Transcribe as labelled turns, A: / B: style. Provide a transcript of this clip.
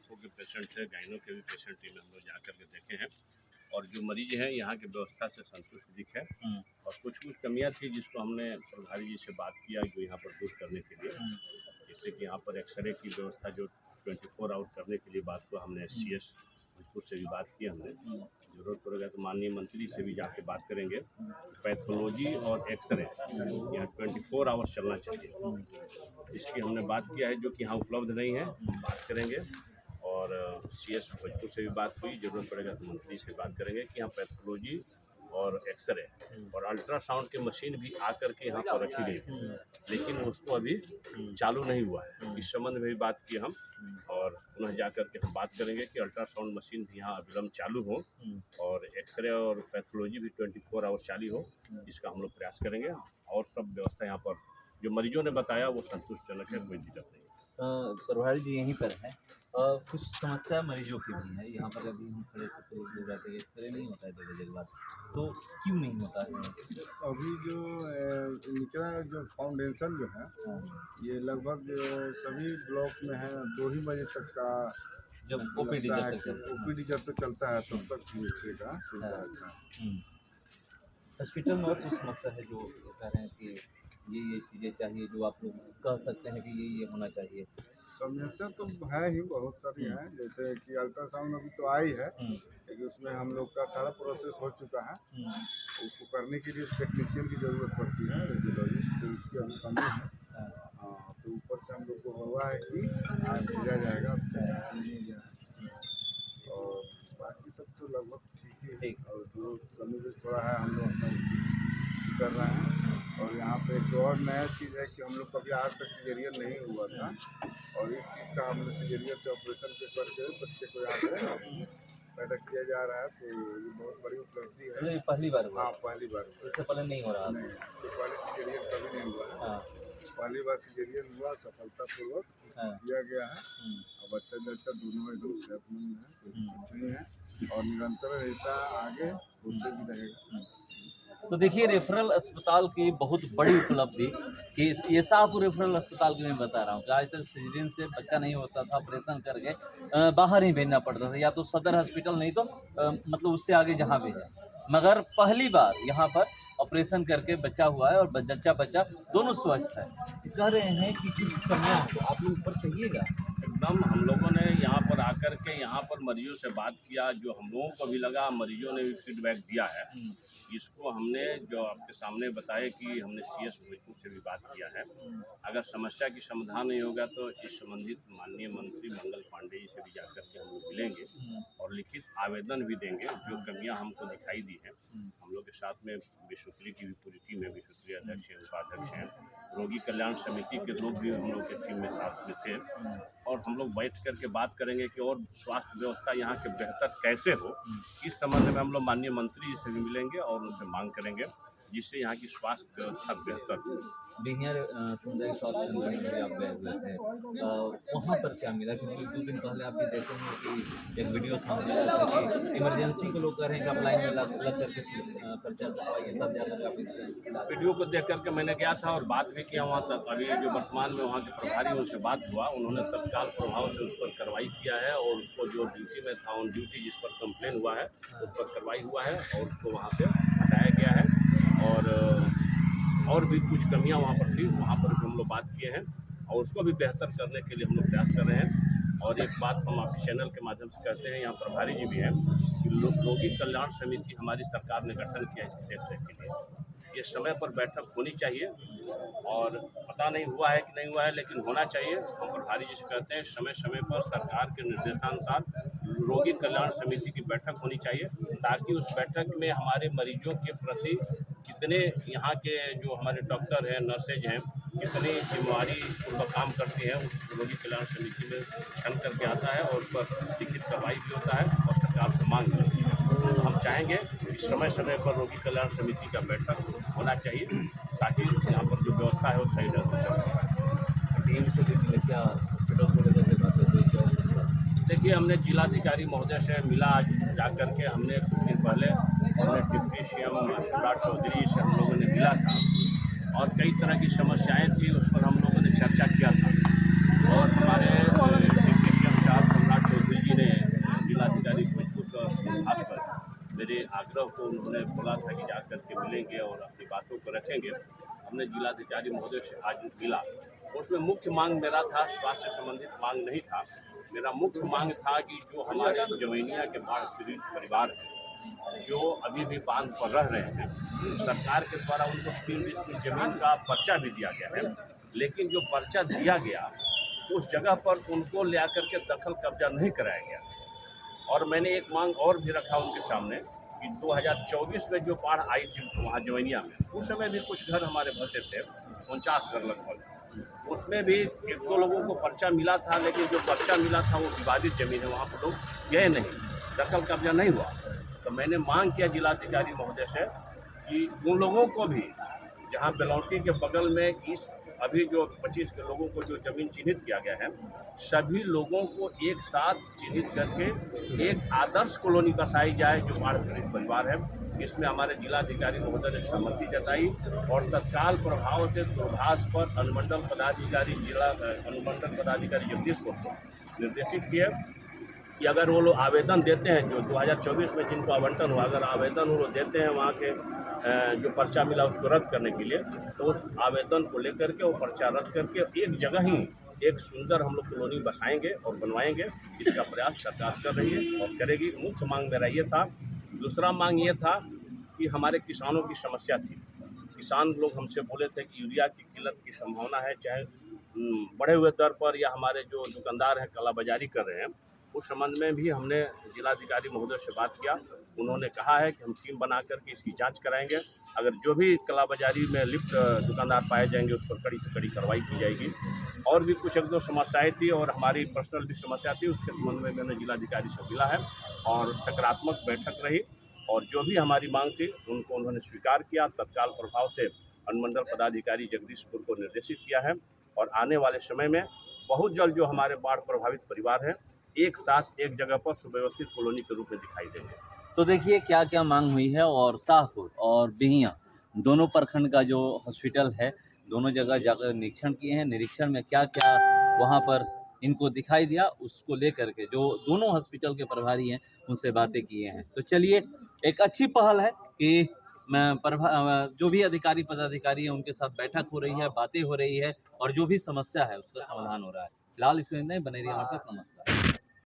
A: आँखों के पेशेंट थे, गाइनों के भी पेशेंट थे, हम लोग जा कर के देखे हैं और जो मरीज हैं यहाँ की व्यवस्था से संतुष्ट दिखे और कुछ कमियाँ थी जिसको हमने प्रभारी जी से बात किया जो यहाँ पर दूर करने के लिए, जैसे कि यहाँ पर एक्सरे की व्यवस्था जो 24 आवर करने के लिए बात को हमने CS भोजपुर से भी बात की हमने, ज़रूरत पड़ेगा तो माननीय मंत्री से भी जाके बात करेंगे। पैथोलॉजी और एक्सरे यहाँ 24 आवर्स चलना चाहिए, इसकी हमने बात किया है जो कि यहाँ उपलब्ध नहीं है, बात करेंगे। और CS भोजपुर से भी बात हुई, ज़रूरत पड़ेगा तो मंत्री से बात करेंगे कि यहाँ पैथोलॉजी और एक्सरे और अल्ट्रासाउंड की मशीन भी आकर के यहाँ पर रखी गई है, लेकिन उसको अभी चालू नहीं हुआ है। इस संबंध में भी बात की हम और पुनः जा कर के हम बात करेंगे कि अल्ट्रासाउंड मशीन भी यहाँ अविलंब चालू हो और एक्सरे और पैथोलॉजी भी 24 आवर चालू हो, इसका हम लोग प्रयास करेंगे। और सब व्यवस्था यहाँ पर जो मरीजों ने बताया वो संतुष्टजनक है, कोई दिक्कत नहीं है।
B: प्रभारी जी यहीं पर हैं। कुछ समस्या मरीजों की भी है। यहाँ पर अभी हम खड़े थे तो लोग रहते हैं एक्सरे नहीं होता है 2 बजे के बाद, तो क्यों नहीं होता है?
C: अभी जो इनका जो फाउंडेशन जो है ये लगभग सभी ब्लॉक में है, 2 ही बजे तक का
B: जब ओपीडी
C: जब तक चलता है तब तक एक्सरे का सुविधा है।
B: हॉस्पिटल में और कुछ समस्या है जो कह रहे हैं कि ये चीज़ें चाहिए, जो आप लोग कह सकते हैं कि ये होना चाहिए?
C: समस्या तो है ही, बहुत सारी है। जैसे कि अल्ट्रासाउंड अभी तो आई है, लेकिन उसमें हम लोग का सारा प्रोसेस हो चुका है। उसको करने के लिए टेक्नीशियन की ज़रूरत पड़ती है, रेडियोलॉजिस्ट, तो उसकी अभी कमी है। हाँ, तो ऊपर से हम लोग को हुआ है कि आज भेजा जाएगा, नहीं गया है। और बाकी सब तो लगभग ठीक ही, और जो कमी जो थोड़ा है हम लोग अपना कर रहे हैं। और यहाँ पे एक और नया चीज़ है कि हम लोग कभी आज तक सिजेरियन नहीं हुआ था, और इस चीज़ का हमने सिजेरियन से ऑपरेशन के करके बच्चे को यहाँ पे पैदा किया जा रहा है, तो ये बहुत बड़ी उपलब्धि है।
B: तो ये पहली बार हुआ?
C: हाँ, पहली बार हुआ।
B: इससे पहले नहीं हो रहा?
C: नहीं, इससे पहले सिजेरियन कभी नहीं हुआ है। पहली बार सिजेरियन हुआ, सफलतापूर्वक किया गया है और बच्चा दोनों एकदम सेहतमंद है, कोई कुछ नहीं है, और निरंतर ऐसा आगे होते भी रहेगा।
B: तो देखिए, रेफरल अस्पताल की बहुत बड़ी उपलब्धि कि ये शाहपुर रेफरल अस्पताल की मैं बता रहा हूँ कि आज तक सिजेरियन से बच्चा नहीं होता था, ऑपरेशन करके बाहर ही भेजना पड़ता था, या तो सदर हॉस्पिटल नहीं तो मतलब उससे आगे जहाँ भी है। मगर पहली बार यहाँ पर ऑपरेशन करके बच्चा हुआ है और बच्चा दोनों स्वस्थ है। कह रहे हैं कि कुछ कमियाँ तो आप लोग ऊपर कहिएगा।
A: एकदम हम लोगों ने यहाँ पर आकर के यहाँ पर मरीजों से बात किया, जो हम लोगों को भी लगा, मरीजों ने भी फीडबैक दिया है। इसको हमने जो आपके सामने बताया कि हमने CS भोजपुर से भी बात किया है। अगर समस्या की समाधान नहीं होगा तो इस संबंधित माननीय मंत्री मंगल पांडे जी से भी जाकर के हम लोग मिलेंगे और लिखित आवेदन भी देंगे। जो कमियां हमको दिखाई दी हैं, हम लोग के साथ में विश्वत्री की भी पूरी टीम है, विश्वत्री अध्यक्ष हैं, उपाध्यक्ष हैं, रोगी कल्याण समिति के लोग भी हम लोग की टीम में साथ में थे, और हम लोग बैठ करके बात करेंगे कि और स्वास्थ्य व्यवस्था यहाँ के बेहतर कैसे हो। इस संबंध में हम लोग माननीय मंत्री जी से भी मिलेंगे और उनसे मांग करेंगे जिससे यहाँ की स्वास्थ्य व्यवस्था बेहतर हो।
B: बिहियार समुदाय स्वास्थ्य केंद्र में भी आप गए हुए थे, वहाँ पर क्या मिला? क्योंकि 2 दिन पहले आप भी देखे हैं कि एक वीडियो था कि इमरजेंसी के लोग कह रहे हैं कि आप लाइन में लग करके पर्चा करवाइए, तब जाकर आप
A: वीडियो को देख करके मैंने गया था और बात भी किया वहाँ तक। अभी जो वर्तमान में वहाँ के प्रभारियों से बात हुआ, उन्होंने तत्काल प्रभाव से उस पर कार्रवाई किया है और उसको जो ड्यूटी में था ऑन ड्यूटी जिस पर कंप्लेन हुआ है उस पर कार्रवाई हुआ है और उसको वहाँ से हटाया गया है। और भी कुछ कमियां वहाँ पर थी, वहाँ पर भी हम लोग बात किए हैं और उसको भी बेहतर करने के लिए हम लोग प्रयास कर रहे हैं। और एक बात हम आपके चैनल के माध्यम से कहते हैं, यहाँ प्रभारी जी भी हैं कि रोगी कल्याण समिति हमारी सरकार ने गठन किया इसकी देखरेख के लिए। ये समय पर बैठक होनी चाहिए और पता नहीं हुआ है कि नहीं हुआ है, लेकिन होना चाहिए। हम प्रभारी जी से कहते हैं समय समय पर सरकार के निर्देशानुसार रोगी कल्याण समिति की बैठक होनी चाहिए, ताकि उस बैठक में हमारे मरीजों के प्रति कितने यहाँ के जो हमारे डॉक्टर हैं, नर्सेज हैं, कितनी जिम्मेवारी पूर्वक काम करती हैं, उस रोगी कल्याण समिति में छन करके आता है और उस पर लिखित कार्रवाई भी होता है और सरकार से मांग करती है। तो हम चाहेंगे कि समय समय पर रोगी कल्याण समिति का बैठक होना चाहिए ताकि यहाँ पर जो व्यवस्था है वो सही ढंग से चल सके।
B: टीम से भी क्या हॉस्पिटल को लेकर के बात है?
A: देखिए, हमने जिलाधिकारी महोदय से मिला आज जा कर के, हमने कुछ दिन पहले हमने डिप्टी CM सम्राट चौधरी से हम लोगों ने मिला था और कई तरह की समस्याएं थी, उस पर हम लोगों ने चर्चा किया था। और हमारे डिप्टी CM साहब सम्राट चौधरी उन्होंने बोला था कि जा करके मिलेंगे और अपनी बातों को रखेंगे। हमने जिलाधिकारी महोदय से आज मिला, उसमें मुख्य मांग मेरा था, स्वास्थ्य संबंधित मांग नहीं था। मेरा मुख्य मांग था कि जो हमारे जवैनिया के बाढ़ पीड़ित परिवार हैं, जो अभी भी बांध पर रह रहे हैं, सरकार के द्वारा उनको 3 डिसमिल जमीन का पर्चा भी दिया गया है, लेकिन जो पर्चा दिया गया उस जगह पर उनको ले आकर के दखल कब्जा नहीं कराया गया। और मैंने एक मांग और भी रखा उनके सामने कि 2024 में जो बाढ़ आई थी वहाँ जवैनिया में, उस समय भी कुछ घर हमारे बसे थे, 49 घर लगभग। उसमें भी 1-2 लोगों को पर्चा मिला था, लेकिन जो पर्चा मिला था वो विवादित जमीन है, वहाँ पर लोग गए नहीं, दखल कब्जा नहीं हुआ। तो मैंने मांग किया जिलाधिकारी महोदय से कि उन लोगों को भी, जहाँ बेलौटी के बगल में इस अभी जो 25 के लोगों को जो ज़मीन चिन्हित किया गया है, सभी लोगों को एक साथ चिन्हित करके एक आदर्श कॉलोनी बसाई जाए जो बाढ़ पीड़ित परिवार है। इसमें हमारे जिलाधिकारी महोदय ने सहमति जताई और तत्काल प्रभाव से दूरभाष पर अनुमंडल पदाधिकारी जगदीशपुर को निर्देशित किए कि अगर वो लोग आवेदन देते हैं, जो 2024 में जिनको आवंटन हुआ, अगर आवेदन वो लोग देते हैं वहाँ के जो पर्चा मिला उसको रद्द करने के लिए, तो उस आवेदन को लेकर के वो पर्चा रद्द करके एक जगह ही एक सुंदर हम लोग कॉलोनी बसाएंगे और बनवाएंगे। इसका प्रयास सरकार कर रही है और करेगी। मुख्य मांग मेरा ये था। दूसरा मांग ये था कि हमारे किसानों की समस्या थी। किसान लोग हमसे बोले थे कि यूरिया की किल्लत की संभावना है, चाहे बढ़े हुए दर पर या हमारे जो दुकानदार हैं कालाबाजारी कर रहे हैं। उस संबंध में भी हमने जिलाधिकारी महोदय से बात किया। उन्होंने कहा है कि हम टीम बना करके इसकी जांच कराएंगे। अगर जो भी कालाबाजारी में लिप्त दुकानदार पाए जाएंगे उस पर कड़ी से कड़ी कार्रवाई की जाएगी। और भी कुछ 1-2 समस्याएं थी और हमारी पर्सनल भी समस्या थी, उसके संबंध में मैंने जिलाधिकारी से मिला है और सकारात्मक बैठक रही और जो भी हमारी मांग थी उनको उन्होंने स्वीकार किया। तत्काल प्रभाव से अनुमंडल पदाधिकारी जगदीशपुर को निर्देशित किया है और आने वाले समय में बहुत जल्द जो हमारे बाढ़ प्रभावित परिवार हैं एक साथ एक जगह पर सुव्यवस्थित कॉलोनी के रूप में दिखाई देंगे।
B: तो देखिए क्या क्या मांग हुई है। और शाहपुर और बिहियां दोनों प्रखंड का जो हॉस्पिटल है, दोनों जगह जाकर निरीक्षण किए हैं। निरीक्षण में क्या क्या वहां पर इनको दिखाई दिया, उसको लेकर के जो दोनों हॉस्पिटल के प्रभारी हैं उनसे बातें किए हैं। तो चलिए, एक अच्छी पहल है कि जो भी अधिकारी पदाधिकारी हैं उनके साथ बैठक हो रही है, बातें हो रही है और जो भी समस्या है उसका समाधान हो रहा है। फिलहाल इसमें नहीं बने रही हमारे साथ। नमस्कार।